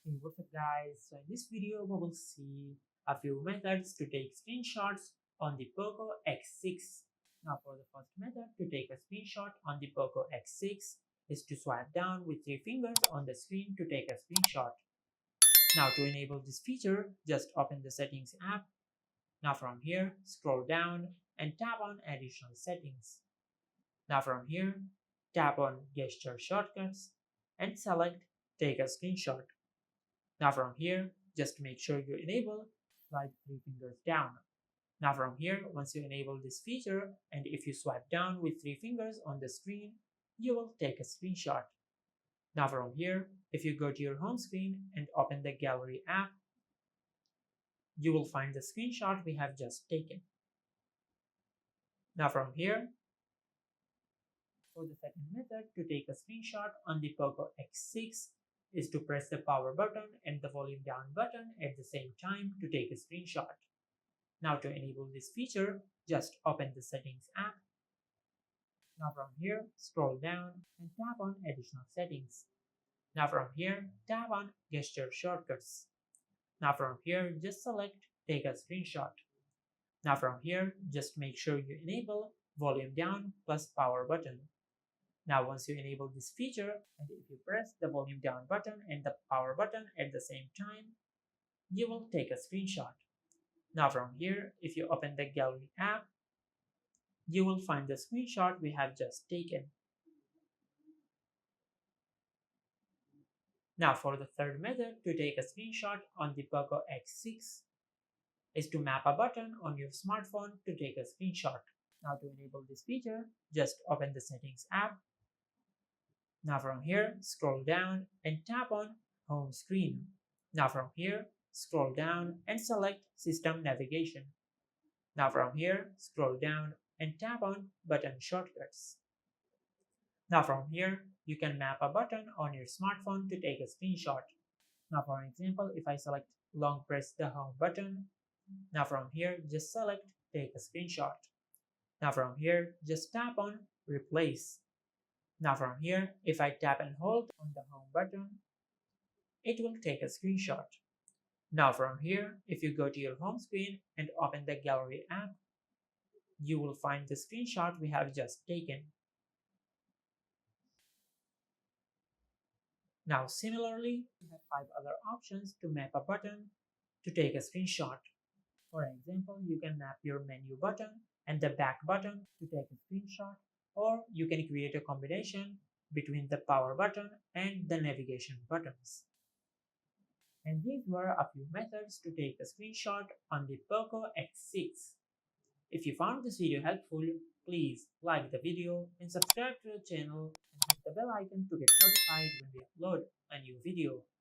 Hey, what's up guys? So in this video we will see a few methods to take screenshots on the Poco X6. Now for the first method to take a screenshot on the Poco X6 is to swipe down with 3 fingers on the screen to take a screenshot. Now to enable this feature, just open the settings app. Now from here, scroll down and tap on additional settings. Now from here, tap on gesture shortcuts and select take a screenshot. Now from here, just make sure you enable slide 3 fingers down. Now from here, once you enable this feature and if you swipe down with 3 fingers on the screen, you will take a screenshot. Now from here, if you go to your home screen and open the gallery app, you will find the screenshot we have just taken. Now from here, for the second method to take a screenshot on the Poco X6 is to press the power button and the volume down button at the same time to take a screenshot. Now to enable this feature, just open the settings app. Now from here, scroll down and tap on additional settings. Now from here, tap on gesture shortcuts. Now from here, just select take a screenshot. Now from here, just make sure you enable volume down plus power button. Now once you enable this feature, and if you press the volume down button and the power button at the same time, you will take a screenshot. Now from here, if you open the gallery app, you will find the screenshot we have just taken. Now for the third method to take a screenshot on the Poco X6 is to map a button on your smartphone to take a screenshot. Now to enable this feature, just open the settings app. Now from here, scroll down and tap on home screen. Now from here, scroll down and select system navigation. Now from here, scroll down and tap on button shortcuts. Now from here, you can map a button on your smartphone to take a screenshot. Now for example, if I select long press the home button, now from here, just select take a screenshot. Now from here, just tap on replace. Now from here, if I tap and hold on the home button, it will take a screenshot. Now from here, if you go to your home screen and open the gallery app, you will find the screenshot we have just taken. Now similarly, we have 5 other options to map a button to take a screenshot. For example, you can map your menu button and the back button to take a screenshot, or you can create a combination between the power button and the navigation buttons. And these were a few methods to take a screenshot on the Poco X6. If you found this video helpful, please like the video and subscribe to the channel and hit the bell icon to get notified when we upload a new video.